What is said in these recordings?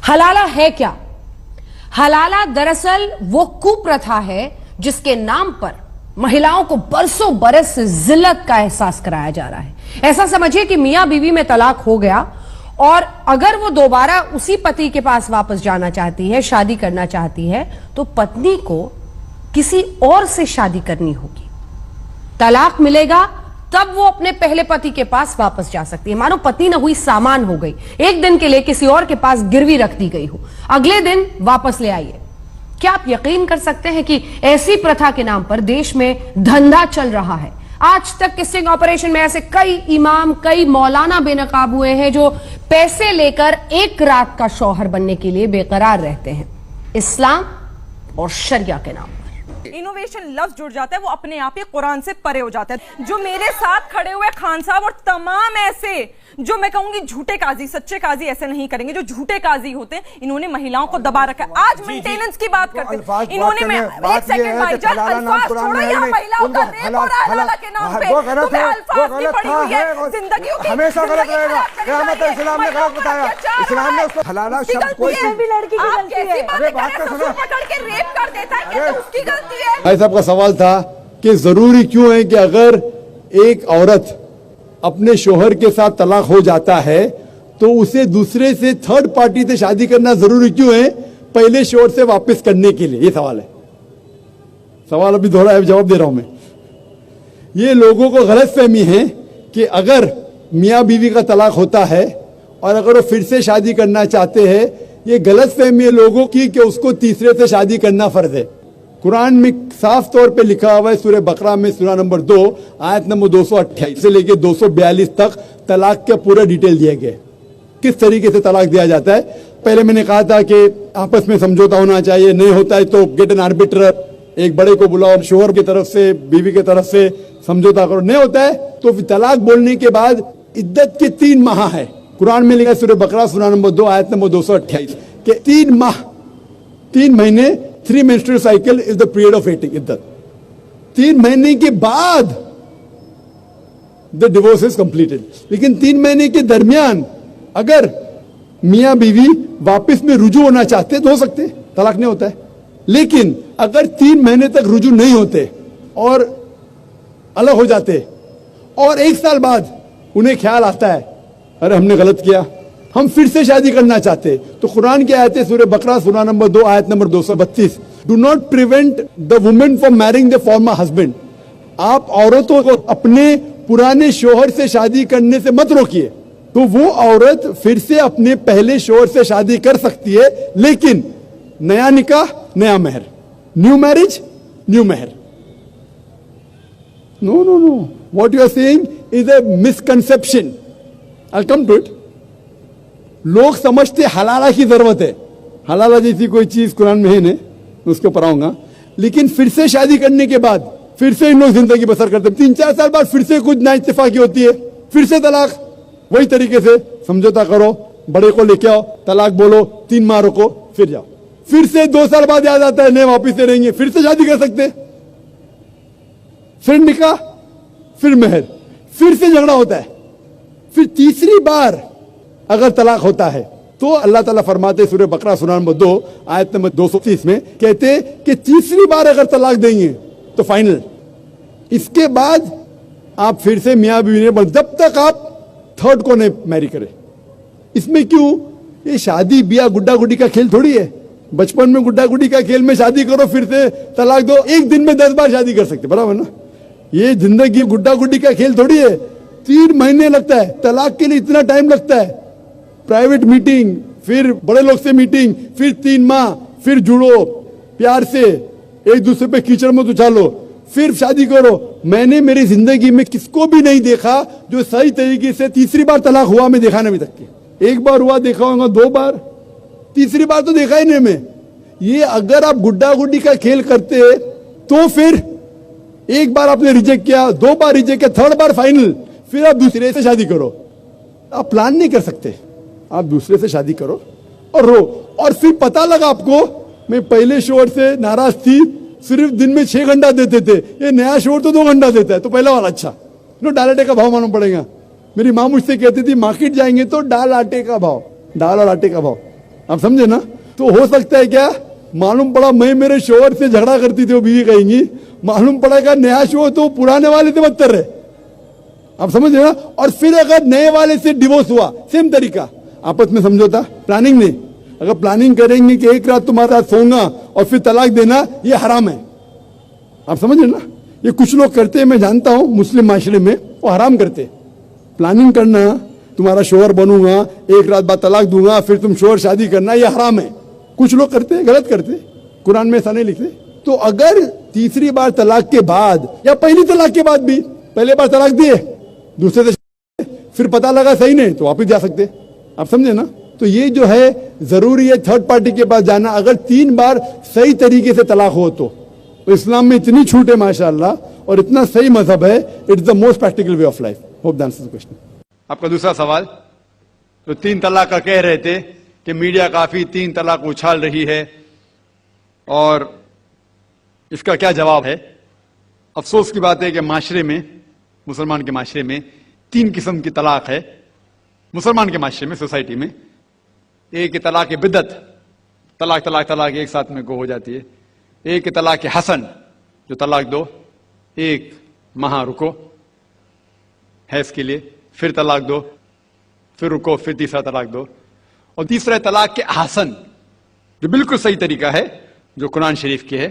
हलाला है क्या? हलाला दरअसल वो कुप्रथा है जिसके नाम पर महिलाओं को बरसों बरस से जिल्लत का एहसास कराया जा रहा है। ऐसा समझिए कि मियां बीवी में तलाक हो गया और अगर वो दोबारा उसी पति के पास वापस जाना चाहती है, शादी करना चाहती है, तो पत्नी को किसी और से शादी करनी होगी। तलाक मिलेगा तब वो अपने पहले पति के पास वापस जा सकती है। मानो पत्नी न हुई सामान हो गई, एक दिन के लिए किसी और के पास गिरवी रख दी गई हो, अगले दिन वापस ले आइए। क्या आप यकीन कर सकते हैं कि ऐसी प्रथा के नाम पर देश में धंधा चल रहा है? आज तक के स्टिंग ऑपरेशन में ऐसे कई इमाम, कई मौलाना बेनकाब हुए हैं जो पैसे लेकर एक रात का शौहर बनने के लिए बेकरार रहते हैं, इस्लाम और शरिया के नाम। इनोवेशन लफ्ज जुड़ जाता है, वो अपने आप ही कुरान से परे हो जाता है। जो मेरे साथ खड़े हुए खान साहब और तमाम ऐसे जो मैं कहूंगी झूठे काजी, सच्चे काजी ऐसे नहीं करेंगे, जो झूठे काजी होते हैं, इन्होंने महिलाओं को दबा रखा है। आज मेंटेनेंस की बात करते हैं, इन्होंने एक सेकंड भाईजान, अल्फाज छोड़ो, यहाँ महिलाओं का रेप हो रहा है हलाला के नाम पे, तुम्हें अल्फाज की पड़ी हुई है, जिंदगियों की हमेशा गलत रहेगा। क़यामत इस्लाम ने गलत बताया, इस्लाम ने उसको हलाला शब्द कोई भी लड़की की गलती है। अरे बात तो सुनो, पकड़ के रेप कर देता है, क्या उसकी गलती है? भाई साहब का सवाल था कि जरूरी क्यों है कि अगर एक औरत अपने शोहर के साथ तलाक हो जाता है तो उसे दूसरे से, थर्ड पार्टी से शादी करना जरूरी क्यों है पहले शोहर से वापस करने के लिए? ये सवाल है। सवाल अभी दोहरा है, जवाब दे रहा हूं मैं। ये लोगों को गलतफहमी है कि अगर मियां बीवी का तलाक होता है और अगर वो फिर से शादी करना चाहते हैं, ये गलतफहमी है लोगों की कि उसको तीसरे से शादी करना फर्ज है। कुरान में साफ तौर पे लिखा हुआ है, सूरह बकरा में सूरा नंबर 2 आयत नंबर 228 से लेके 242 तक तलाक का पूरा डिटेल दिया गया है, किस तरीके से तलाक दिया जाता है। पहले मैंने कहा था कि आपस में समझौता होना चाहिए, नहीं होता है तो गेट एन आर्बिट्रर, एक बड़े को बुलाओ, शोहर की तरफ से बीवी की तरफ से समझौता करो। नहीं होता है तो तलाक बोलने के बाद इद्दत के 3 माह है। कुरान में लिखा है सूरह बकरा सूरा नंबर 2 आयत नंबर 228 के 3 माह, 3 महीने, 3 menstrual cycle is the period of waiting, इद्दत। 3 महीने के बाद the divorce is completed। लेकिन 3 महीने के दरमियान अगर मियां बीवी वापस में रुजू होना चाहते तो हो सकते, तलाक नहीं होता है। लेकिन अगर 3 महीने तक रुजू नहीं होते और अलग हो जाते और 1 साल बाद उन्हें ख्याल आता है अरे हमने गलत किया, हम फिर से शादी करना चाहते, तो कुरान की आयत है सूरह बकरा सूरा नंबर 2 आयत number 232, do not prevent the women from marrying the former husband. आप औरतों को अपने पुराने शोहर से शादी करने से मत रोकिए। तो वो औरत फिर से अपने पहले शोहर से शादी कर सकती है, लेकिन नया निकाह नया मेहर, new marriage new mehr. No no no, what you are saying is a misconception. I come to it. लोग समझते हलाला की जरूरत है, हलाला जैसी कोई चीज कुरान में है नहीं, उसके ऊपर आऊंगा। लेकिन फिर से शादी करने के बाद फिर से इन लोग जिंदगी बसर करते हैं, 3-4 साल बाद फिर से कुछ नाइत्तेफाकी होती है, फिर से तलाक। वही तरीके से समझौता करो, बड़े को लेके आओ, तलाक बोलो, 3 माह रुको, फिर जाओ, फिर से 2 साल बाद याद आता है नहीं वापिस से रहेंगे, फिर से शादी कर सकते, फिर निकाह, फिर मेहर, फिर से झगड़ा होता है, फिर तीसरी बार अगर तलाक होता है तो अल्लाह ताला फरमाते सूरह बकरा सूरा नंबर 2 आयत नंबर 230 में कहते कि तीसरी बार अगर तलाक देंगे तो फाइनल। इसके बाद आप फिर से मियां बीवी ने, जब तक आप थर्ड को नहीं मैरी करें। इसमें क्यों? ये शादी ब्याह गुड्डा गुड्डी का खेल थोड़ी है। बचपन में गुड्डा गुड्डी का खेल में शादी करो फिर से तलाक दो, एक दिन में 10 बार शादी कर सकते, बराबर ना? ये जिंदगी गुड्डा गुड्डी का खेल थोड़ी है। 3 महीने लगता है तलाक के लिए, इतना टाइम लगता है। प्राइवेट मीटिंग, फिर बड़े लोग से मीटिंग, फिर 3 माह, फिर जुड़ो प्यार से, एक दूसरे पे कीचड़ मत उछालो, फिर शादी करो। मैंने मेरी जिंदगी में किसको भी नहीं देखा जो सही तरीके से तीसरी बार तलाक हुआ, मैं देखा नहीं अभी तक। 1 बार हुआ देखा होगा, 2 बार, तीसरी बार तो देखा ही नहीं मैं। ये अगर आप गुड्डा गुड्डी का खेल करते तो फिर 1 बार आपने रिजेक्ट किया, 2 बार रिजेक्ट किया, 3rd बार फाइनल, फिर आप दूसरे से शादी करो। आप प्लान नहीं कर सकते, आप दूसरे से शादी करो और रो। और फिर पता लगा आपको मैं पहले शोहर से नाराज थी, सिर्फ दिन में 6 घंटा देते थे, ये नया शोहर तो 2 घंटा देता है, तो पहला वाला अच्छा। दाल आटे का भाव मालूम पड़ेगा। मेरी माँ मुझसे कहती थी मार्केट जाएंगे तो दाल आटे का भाव, दाल और आटे का भाव। आप समझे ना? तो हो सकता है क्या, मालूम पड़ा मैं मेरे शोहर से झगड़ा करती थी, वो बीवी कहेंगी, मालूम पड़ा का नया शोहर तो पुराने वाले से बदतर है। आप समझ रहे ना? और फिर अगर नए वाले से डिवोर्स हुआ, सेम तरीका, आपस में समझौता, प्लानिंग नहीं। अगर प्लानिंग करेंगे कि एक रात तुम्हारे साथ सोऊंगा और फिर तलाक देना, ये हराम है। आप समझ रहे ना? ये कुछ लोग करते हैं, मैं जानता हूं मुस्लिम माशरे में, वो हराम करते। प्लानिंग करना, तुम्हारा शोहर बनूंगा, एक रात बाद तलाक दूंगा, फिर तुम शोहर शादी करना, ये हराम है। कुछ लोग करते हैं, गलत करते, कुरान में ऐसा नहीं लिखते। तो अगर तीसरी बार तलाक के बाद या पहली तलाक के बाद भी, पहले बार तलाक दिए, दूसरे से फिर पता लगा सही नहीं, तो वापिस जा सकते। आप समझे ना? तो ये जो है जरूरी है थर्ड पार्टी के पास जाना, अगर 3 बार सही तरीके से तलाक हो तो इस्लाम में इतनी छूट है माशाअल्लाह, और इतना सही मजहब है, it is the most practical way of life. Hope that answers the question. आपका दूसरा सवाल, तो 3 तलाक का कह रहे थे कि मीडिया काफी 3 तलाक उछाल रही है, और इसका क्या जवाब है? अफसोस की बात है कि माशरे में, मुसलमान के माशरे में 3 किस्म की तलाक है। मुसलमान के माशरे में, सोसाइटी में, एक तलाक बिदत, तलाक तलाक तलाक एक साथ में गो हो जाती है। एक तलाक हसन, जो तलाक दो, एक माह रुको हैज के लिए, फिर तलाक दो, फिर रुको, फिर तीसरा तलाक दो। और तीसरा तलाक के हसन, जो बिल्कुल सही तरीका है, जो कुरान शरीफ की है,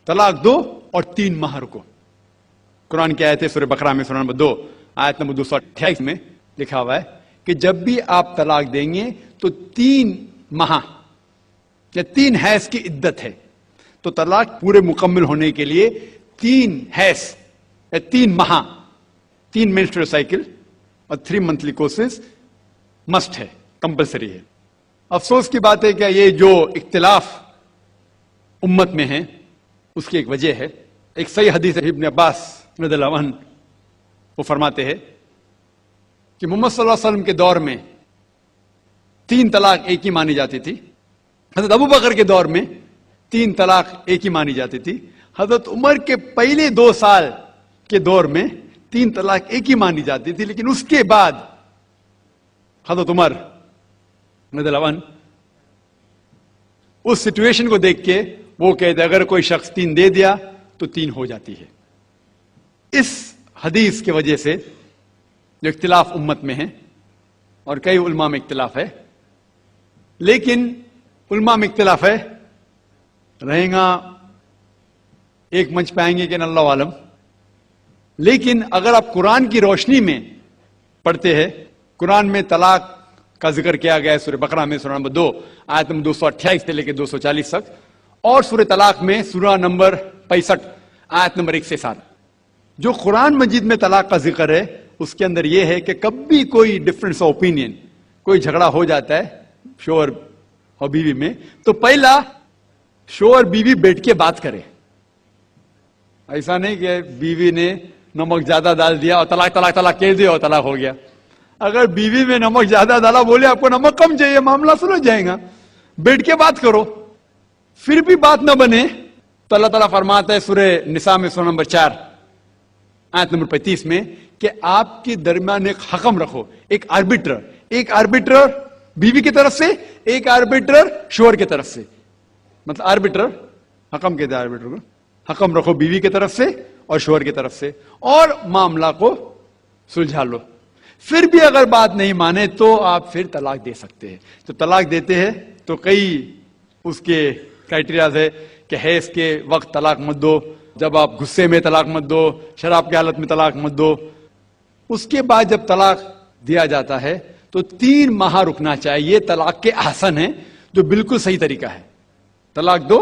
तलाक दो और 3 माह रुको। कुरान की आयत है सूरह बकरा में, सूरह नंबर 2 आयत नंबर 228 में लिखा हुआ है कि जब भी आप तलाक देंगे तो 3 माह या 3 हैज की इद्दत है। तो तलाक पूरे मुकम्मल होने के लिए 3 हैज या 3 माह, 3 मेंस्ट्रुअल साइकिल और 3 मंथली कोर्सेज मस्ट है, कंपलसरी है। अफसोस की बात है कि ये जो इख्तिलाफ उम्मत में है, उसकी एक वजह है। एक सही हदीस है, इब्न अब्बास रज़ियल्लाहु अन्हु वो फरमाते हैं कि मोहम्मद सल्लल्लाहु अलैहि वसल्लम के दौर में 3 तलाक एक ही मानी जाती थी। हजरत अबू बकर के दौर में 3 तलाक एक ही मानी जाती थी। हजरत उमर के पहले 2 साल के दौर में 3 तलाक एक ही मानी जाती थी, लेकिन उसके बाद हजरत उमर रज़ियल्लाहु अन्हु उस सिचुएशन को देख के वो कहते अगर कोई शख्स 3 दे दिया तो 3 हो जाती है। इस हदीस की वजह से जो इख्तिलाफ उम्मत में है, और कई उलमा में इख्तिलाफ है, लेकिन उलमा में इख्तिलाफ है, रहेगा एक मंच पे आएंगे कि अल्लाह आलम। लेकिन अगर आप कुरान की रोशनी में पढ़ते हैं, कुरान में तलाक का जिक्र किया गया है सूरह बकरा में, सूरह नंबर 2 आयत नंबर 228 से लेकर 240 तक, और सूरह तलाक में सूरह नंबर 65 आयत नंबर 1 से 7। जो कुरान मजीद में तलाक का जिक्र है, उसके अंदर यह है कि कभी कोई डिफरेंस ऑफ ओपिनियन, कोई झगड़ा हो जाता है शोहर और बीवी में, तो पहला शोहर बीवी बैठ के बात करे। ऐसा नहीं कि बीवी ने नमक ज्यादा डाल दिया और तलाक तलाक तलाक कह दिया और तलाक हो गया। अगर बीवी में नमक ज्यादा डाला, बोले आपको नमक कम चाहिए, मामला सुलझ जाएगा, बैठ के बात करो। फिर भी बात न बने तो अल्लाह ताला फरमाता है सूरह निसा में, सूरह नंबर 4 आयत नंबर 35 में, कि आपके दरमियान एक हकम रखो, एक आर्बिटर बीवी की तरफ से, एक आर्बिटर शोहर की तरफ से। मतलब आर्बिटर, हकम कहते हैं आर्बिटर को, हकम रखो बीवी की तरफ से और शोहर की तरफ से, और मामला को सुलझा लो। फिर भी अगर बात नहीं माने तो आप फिर तलाक दे सकते हैं। तो तलाक देते हैं तो कई उसके क्राइटेरियाज है कि हैज के वक्त तलाक मत दो, जब आप गुस्से में तलाक मत दो, शराब की हालत में तलाक मत दो। उसके बाद जब तलाक दिया जाता है तो 3 माह रुकना चाहिए। तलाक के आसन है, जो बिल्कुल सही तरीका है। तलाक दो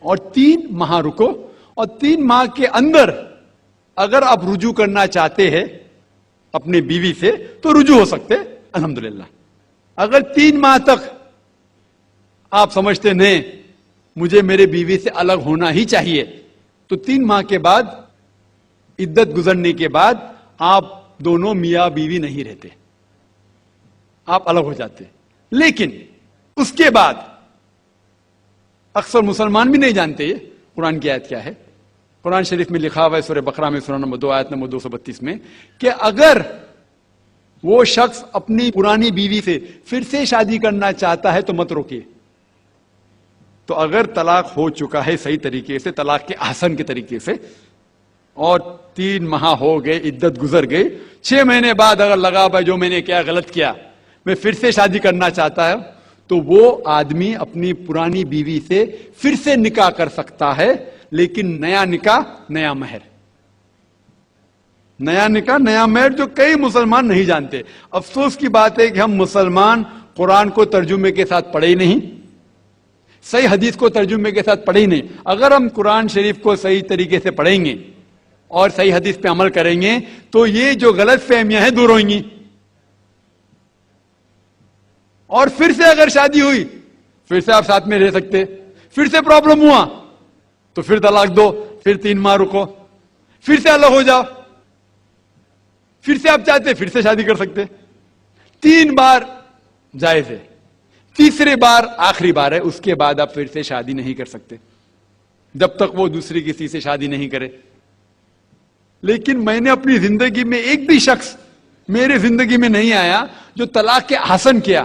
और 3 माह रुको, और 3 माह के अंदर अगर आप रुजू करना चाहते हैं अपनी बीवी से तो रुजू हो सकते, अल्हम्दुलिल्लाह। अगर 3 माह तक आप समझते नहीं मुझे मेरे बीवी से अलग होना ही चाहिए, तो 3 माह के बाद, इद्दत गुजरने के बाद, आप दोनों मियां बीवी नहीं रहते, आप अलग हो जाते। लेकिन उसके बाद अक्सर मुसलमान भी नहीं जानते ये कुरान की आयत क्या है। कुरान शरीफ में लिखा हुआ है सूरह बकरा में, सूरह नंबर 2 आयत नंबर 232 में, कि अगर वो शख्स अपनी पुरानी बीवी से फिर से शादी करना चाहता है तो मत रोकिए। تو اگر طلاق ہو چکا ہے صحیح طریقے سے، طلاق کے احسن کے طریقے سے، اور 3 ماہ ہو گئے، عدت گزر گئی، 6 مہینے بعد اگر لگا بھائی جو میں نے کیا غلط کیا، میں پھر سے شادی کرنا چاہتا ہے، تو وہ آدمی اپنی پرانی بیوی سے پھر سے نکاح کر سکتا ہے، لیکن نیا نکاح نیا مہر، نیا نکاح نیا مہر، جو کئی مسلمان نہیں جانتے۔ افسوس کی بات ہے کہ ہم مسلمان قرآن کو ترجمے کے ساتھ پڑھے ہی نہیں، صحیح حدیث کو ترجمے کے ساتھ پڑھے ہی نہیں۔ اگر ہم قرآن شریف کو صحیح طریقے سے پڑھیں گے اور صحیح حدیث پہ عمل کریں گے تو یہ جو غلط فہمیاں ہیں دور ہوئیں گی، اور پھر سے اگر شادی ہوئی، پھر سے آپ ساتھ میں رہ سکتے، پھر سے پرابلم ہوا تو پھر طلاق دو، پھر 3 ماہ رکو، پھر سے الگ ہو جاؤ، پھر سے آپ چاہتے پھر سے شادی کر سکتے۔ 3 بار جائز ہے، تیسرے بار آخری بار ہے، اس کے بعد آپ پھر سے شادی نہیں کر سکتے جب تک وہ دوسری کسی سے شادی نہیں کرے۔ لیکن میں نے اپنی زندگی میں ایک بھی شخص میرے زندگی میں نہیں آیا جو طلاق کے احسن کیا،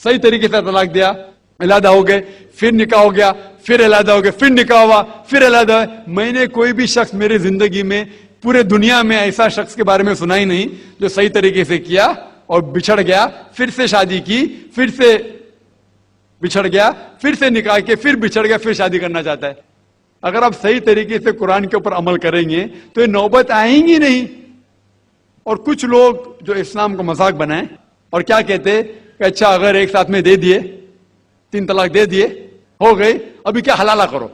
صحیح طریقے سے طلاق دیا، علیحدہ ہو گئے، پھر نکاح ہو گیا، پھر علیحدہ ہو گئے، پھر نکاح ہوا، پھر علیحدہ ہوا۔ میں نے کوئی بھی شخص میرے زندگی میں پورے دنیا میں ایسا شخص کے بارے میں سنا ہی نہیں جو صحیح طریقے سے کیا اور بچھڑ گیا، پھر سے شادی کی، پھر سے بچھڑ گیا، پھر سے نکاح کے، پھر بچھڑ گیا، پھر شادی کرنا چاہتا ہے۔ اگر آپ صحیح طریقے سے قرآن کے اوپر عمل کریں گے تو یہ نوبت آئیں گی نہیں۔ اور کچھ لوگ جو اسلام کو مذاق بنائیں اور کیا کہتے کہ اچھا اگر ایک ساتھ میں دے دیے، 3 طلاق دے دیے، ہو گئی، ابھی کیا حلالہ کرو۔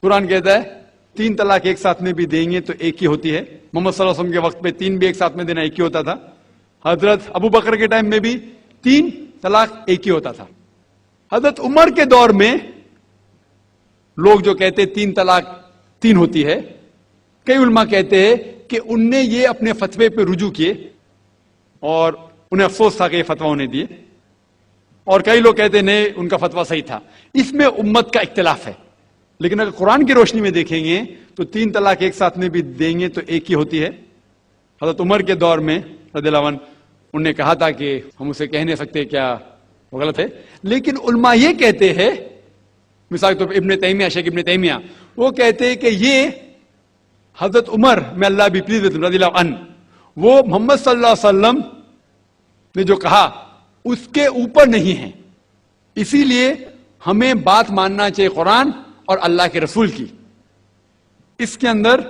قرآن کہتا ہے 3 طلاق ایک ساتھ میں بھی دیں گے تو ایک ہی ہوتی ہے۔ محمد صلی اللہ علیہ وسلم کے وقت پہ 3 بھی ایک ساتھ میں دینا ایک ہی ہوتا تھا۔ حضرت ابو بکر کے ٹائم میں بھی 3 طلاق ایک ہی ہوتا تھا۔ حضرت عمر کے دور میں لوگ جو کہتے 3 طلاق 3 ہوتی ہے، کئی علماء کہتے ہیں کہ ان نے یہ اپنے فتوے پہ رجوع کیے اور انہیں افسوس تھا کہ یہ فتویٰ انہیں دیے، اور کئی لوگ کہتے نہیں ان کا فتویٰ صحیح تھا۔ اس میں امت کا اختلاف ہے، لیکن اگر قرآن کی روشنی میں دیکھیں گے تو 3 طلاق ایک ساتھ میں بھی دیں گے تو ایک ہی ہوتی ہے۔ حضرت عمر کے دور میں رضی اللہ عنہ انہوں نے کہا تھا کہ ہم اسے کہہ نہیں سکتے کیا وہ غلط ہے، لیکن علماء یہ کہتے ہیں، مثال کے طور پر ابن تیمیہ، شیخ ابن تیمیہ، وہ کہتے ہیں کہ یہ حضرت عمر میں اللہ بھی پلیز رضی اللہ عنہ، وہ محمد صلی اللہ علیہ وسلم نے جو کہا اس کے اوپر نہیں ہے، اسی لیے ہمیں بات ماننا چاہیے قرآن اور اللہ کے رسول کی۔ اس کے اندر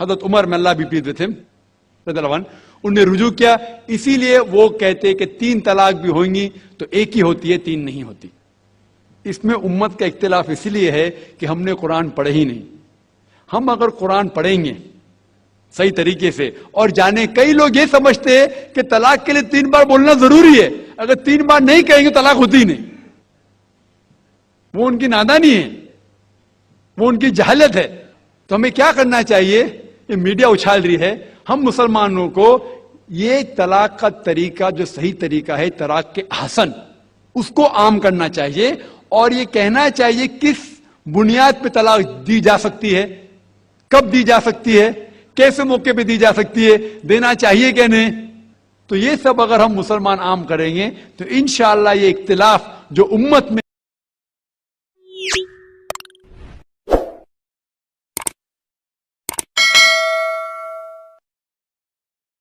حضرت عمر میں اللہ بھی پلیز رضی اللہ عنہ انہوں نے رجوع کیا، اسی لیے وہ کہتے کہ 3 طلاق بھی ہوئیں گی تو ایک ہی ہوتی ہے، 3 نہیں ہوتی۔ اس میں امت کا اختلاف اس لیے ہے کہ ہم نے قرآن پڑھے ہی نہیں۔ ہم اگر قرآن پڑھیں گے صحیح طریقے سے اور جانے، کئی لوگ یہ سمجھتے ہیں کہ طلاق کے لیے 3 بار بولنا ضروری ہے، اگر 3 بار نہیں کہیں گے طلاق ہوتی ہی نہیں۔ وہ ان کی نادانی ہے، وہ ان کی جہالت ہے۔ تو ہمیں کیا کرنا چاہیے؟ یہ میڈیا اچھال رہی ہے، ہم مسلمانوں کو یہ طلاق کا طریقہ جو صحیح طریقہ ہے طلاق کے احسن، اس کو عام کرنا چاہیے، اور یہ کہنا چاہیے کس بنیاد پہ طلاق دی جا سکتی ہے، کب دی جا سکتی ہے، کیسے موقع پہ دی جا سکتی ہے، دینا چاہیے کہ نہیں۔ تو یہ سب اگر ہم مسلمان عام کریں گے تو انشاءاللہ یہ اختلاف جو امت میں